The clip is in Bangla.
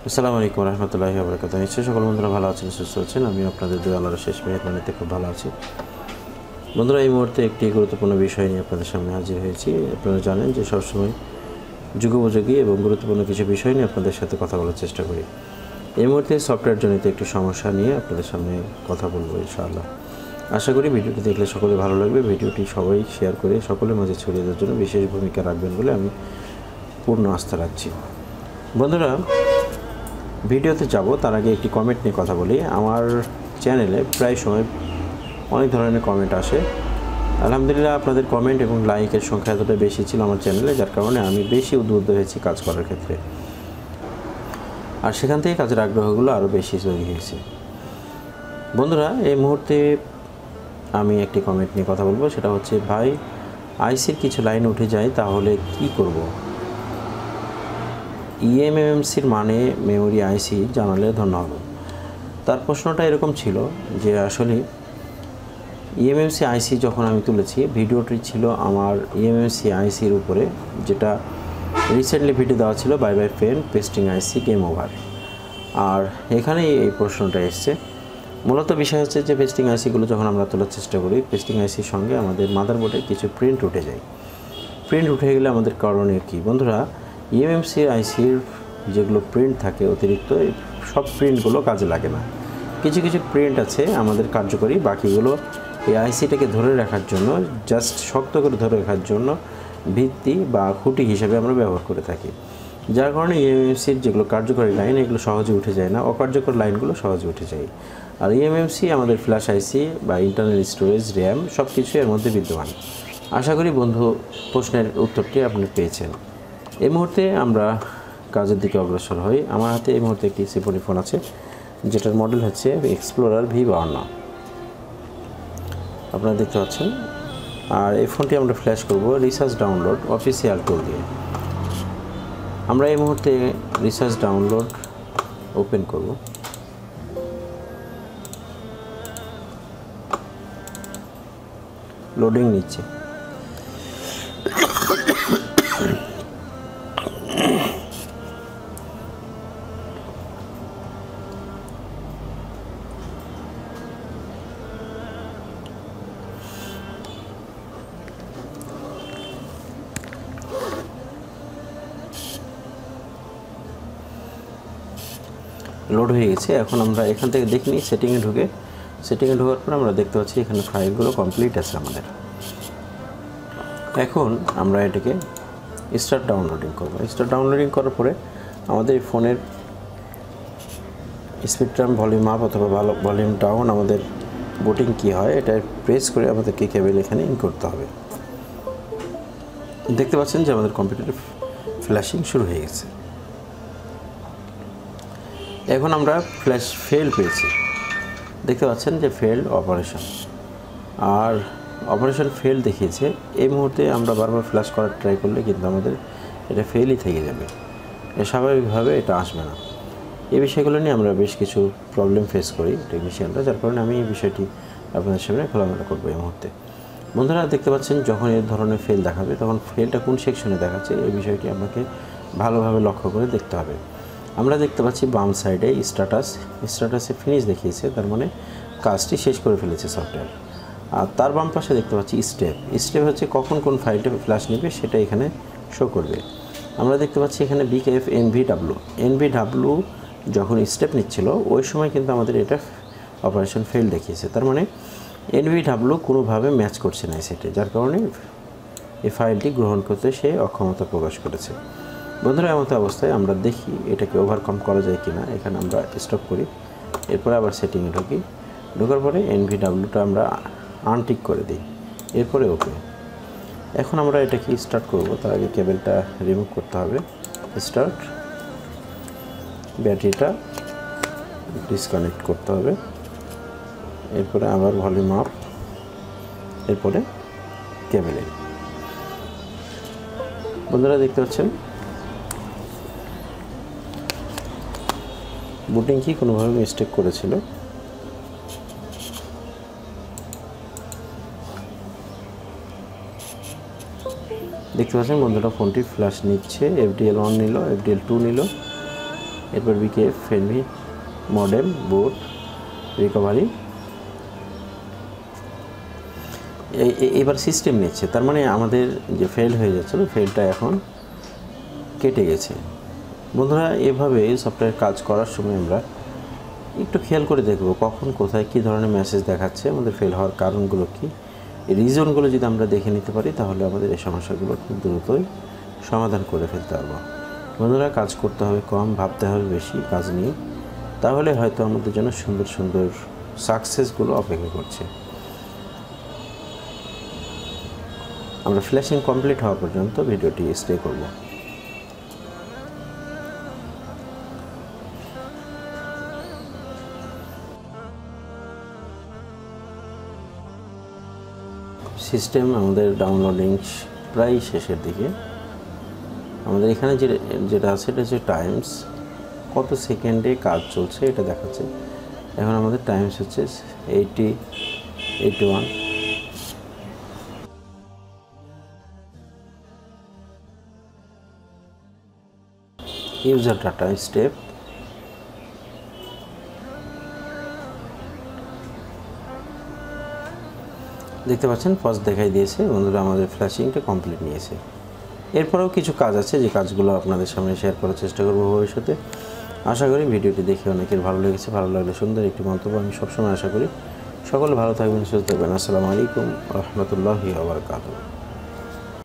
আসসালামু আলাইকুম রহমতুল্লাহি ওয়া বারাকাতুহু। নিশ্চয়ই সকল বন্ধুরা ভালো আছেন, সুস্থ আছেন। আমি আপনাদের দোয়া আল্লাহর শেষ মেহেরবানিতে খুব ভালো আছি। বন্ধুরা, এই মুহূর্তে একটি গুরুত্বপূর্ণ বিষয় নিয়ে আপনাদের সামনে হাজির হয়েছি। আপনারা জানেন যে সবসময় যুগোপযোগী এবং গুরুত্বপূর্ণ কিছু বিষয় নিয়ে আপনাদের সাথে কথা বলার চেষ্টা করি। এই মুহূর্তে সফটওয়্যার জনিত একটি সমস্যা নিয়ে আপনাদের সামনে কথা বলবো ইনশাআল্লাহ। আশা করি ভিডিওটি দেখলে সকলে ভালো লাগবে। ভিডিওটি সবাই শেয়ার করে সকলের মাঝে ছড়িয়ে দেওয়ার জন্য বিশেষ ভূমিকা রাখবেন বলে আমি পূর্ণ আস্থা রাখছি। বন্ধুরা, ভিডিওতে যাব তার আগে একটি কমেন্ট নিয়ে কথা বলি। আমার চ্যানেলে প্রায় সময় অনেক ধরনের কমেন্ট আসে। আলহামদুলিল্লাহ, আপনাদের কমেন্ট এবং লাইকের সংখ্যা এতটা বেশি ছিল আমার চ্যানেলে, যার কারণে আমি বেশি উদ্বুদ্ধ হয়েছি কাজ করার ক্ষেত্রে, আর সেখান থেকে কাজের আগ্রহগুলো আরও বেশি তৈরি হয়েছে। বন্ধুরা, এই মুহূর্তে আমি একটি কমেন্ট নিয়ে কথা বলবো। সেটা হচ্ছে, ভাই আইসির কিছু লাইন উঠে যায়, তাহলে কি করব? ইএমএমসির মানে মেমোরি আইসি জানালে ধন্য হব। তার প্রশ্নটা এরকম ছিল যে আসলে ইএমএমসি আইসি যখন আমি তুলেছি, ভিডিওটি ছিল আমার ইএমএমসি আইসির উপরে, যেটা রিসেন্টলি ভিডিও দেওয়া ছিল বাই বাই ফ্রেন্ড পেস্টিং আইসি গেম ওভার। আর এখানেই এই প্রশ্নটা এসছে। মূলত বিষয় হচ্ছে যে পেস্টিং আইসিগুলো যখন আমরা তোলার চেষ্টা করি, পেস্টিং আইসির সঙ্গে আমাদের মাদারবোর্ডে কিছু প্রিন্ট উঠে যায়। প্রিন্ট উঠে গেলে আমাদের করণীয় কী? বন্ধুরা, ইএমএমসি আইসির যেগুলো প্রিন্ট থাকে অতিরিক্ত, সব প্রিন্টগুলো কাজে লাগে না। কিছু কিছু প্রিন্ট আছে আমাদের কার্যকরী, বাকিগুলো এই আইসিটাকে ধরে রাখার জন্য, জাস্ট শক্ত করে ধরে রাখার জন্য ভিত্তি বা খুঁটি হিসেবে আমরা ব্যবহার করে থাকি। যার কারণে ইএমএমসির যেগুলো কার্যকরী লাইন, এগুলো সহজে উঠে যায় না, অকার্যকর লাইনগুলো সহজে উঠে যায়। আর ইএমএমসি আমাদের ফ্ল্যাশ আইসি বা ইন্টারনাল স্টোরেজ, র্যাম সব কিছু এর মধ্যে বিদ্যমান। আশা করি বন্ধু প্রশ্নের উত্তরটি আপনি পেয়েছেন। এই মুহূর্তে আমরা কাজের দিকে অগ্রসর হই। আমার হাতে এই মুহূর্তে একটি সিম্ফনি ফোন আছে, যেটার মডেল হচ্ছে এক্সপ্লোরার V52। আপনারা দেখতে পাচ্ছেন। আর এই ফোনটি আমরা ফ্ল্যাশ করব রিসার্চ ডাউনলোড অফিসিয়াল টুল দিয়ে। আমরা এই মুহূর্তে রিসার্চ ডাউনলোড ওপেন করব। লোডিং নিচ্ছে। লোড হয়ে গেছে। এখন আমরা এখান থেকে দেখে নিই সেটিংয়ে ঢোকার পর আমরা দেখতে পাচ্ছি এখানে ফাইলগুলো কমপ্লিট আছে আমাদের। এখন আমরা এটাকে স্টার্ট ডাউনলোডিং করব। স্টার্ট ডাউনলোডিং করার পরে আমাদের ফোনের স্পেকট্রাম ভলিউম আপ অথবা ভলিউম ডাউন, আমাদের বুটিং কী হয়, এটা প্রেস করে আমাদেরকে কেবল এখানে ইন করতে হবে। দেখতে পাচ্ছেন যে আমাদের কম্পিউটারে ফ্ল্যাশিং শুরু হয়ে গেছে। এখন আমরা ফ্ল্যাশ ফেল পেয়েছি। দেখতে পাচ্ছেন যে ফেল্ড অপারেশন, আর অপারেশন ফেল দেখিয়েছে। এই মুহূর্তে আমরা বারবার ফ্ল্যাশ করার ট্রাই করলে কিন্তু আমাদের এটা ফেলই থেকে যাবে, স্বাভাবিকভাবে এটা আসবে না। এই বিষয়গুলো নিয়ে আমরা বেশ কিছু প্রবলেম ফেস করি টেকনিশিয়ানরা, যার কারণে আমি এই বিষয়টি আপনাদের সামনে খোলামেলা করবো এই মুহূর্তে। বন্ধুরা, দেখতে পাচ্ছেন যখন এই ধরনের ফেল দেখাবে, তখন ফেলটা কোন সেকশনে দেখাচ্ছে এই বিষয়টি আপনাকে ভালোভাবে লক্ষ্য করে দেখতে হবে। আমরা দেখতে পাচ্ছি বাম সাইডে স্ট্যাটাসে ফিনিশ দেখিয়েছে, তার মানে কাজটি শেষ করে ফেলেছে সফটওয়্যার। আর তার বাম পাশে দেখতে পাচ্ছি স্টেপ হচ্ছে কখন কোন ফাইলটা ফ্ল্যাশ নেবে সেটা এখানে শো করবে। আমরা দেখতে পাচ্ছি এখানে BKF NVW যখন স্টেপ নিচ্ছিল ওই সময় কিন্তু আমাদের এটা অপারেশন ফেল দেখিয়েছে। তার মানে NVW কোনোভাবে ম্যাচ করছে না সেটে, যার কারণে এই ফাইলটি গ্রহণ করতে সে অক্ষমতা প্রকাশ করেছে। বন্ধুরা, এমত অবস্থায় আমরা দেখি এটাকে ওভারকাম করা যায় কিনা। এখানে আমরা স্টপ করি, এরপরে আবার সেটিংয়ে ঢোকার পরে NVWটা আমরা আনটিক করে দিই, এরপরে ওকে। এখন আমরা এটাকে স্টার্ট করব, তার আগে কেবলটা রিমুভ করতে হবে। স্টার্ট, ব্যাটারিটা ডিসকানেক্ট করতে হবে, এরপরে আবার ভলিউম আপ, এরপরে কেবলে। বন্ধুরা, দেখতে পাচ্ছেন বুটিং কি কোনোভাবে মিস্টেক করেছিল। দেখতে পাচ্ছেন বন্ধুরা, ফোনটি ফ্ল্যাশ নিচ্ছে। FDL1 নিল, FDL2 নিল, এরপর বিকেএফ ফেনভি মডেম বুট রিকভারি। এবার সিস্টেম নিচ্ছে, তার মানে আমাদের যে ফেল হয়ে যাচ্ছিল ফেলটা এখন কেটে গেছে। বন্ধুরা, এভাবে সফটওয়্যার কাজ করার সময় আমরা একটু খেয়াল করে দেখব কখন কোথায় কী ধরনের মেসেজ দেখাচ্ছে, আমাদের ফেল হওয়ার কারণগুলো কী, এই রিজনগুলো যদি আমরা দেখে নিতে পারি তাহলে আমাদের এই সমস্যাগুলো খুব দ্রুতই সমাধান করে ফেলতে পারবো। বন্ধুরা, কাজ করতে হবে কম, ভাবতে হবে বেশি কাজ নিয়ে, তাহলে হয়তো আমাদের জন্য সুন্দর সুন্দর সাকসেসগুলো অপেক্ষা করছে। আমরা ফ্ল্যাশিং কমপ্লিট হওয়া পর্যন্ত ভিডিওটি স্টে করব। সিস্টেম আমাদের ডাউনলোডিং প্রায় শেষের দিকে। আমাদের এখানে যেটা আছে এটা হচ্ছে টাইমস, কত সেকেন্ডে কাজ চলছে এটা দেখাচ্ছে। এখন আমাদের টাইমস হচ্ছে 81। ইউজার ডাটা স্টেপ, দেখতে পাচ্ছেন ফার্স্ট দেখাই দিয়েছে। বন্ধুরা, আমাদের ফ্ল্যাশিংটা কমপ্লিট নিয়েছে। এরপরেও কিছু কাজ আছে যে কাজগুলো আপনাদের সামনে শেয়ার করার চেষ্টা করব ভবিষ্যতে। আশা করি ভিডিওটি দেখে অনেকের ভালো লেগেছে। ভালো লাগলে সুন্দর একটি মন্তব্য আমি সবসময় আশা করি। সকলে ভালো থাকবেন, সুস্থ থাকবেন। আসসালামু আলাইকুম রহমতুল্লাহি ওয়া বারাকাতুহু।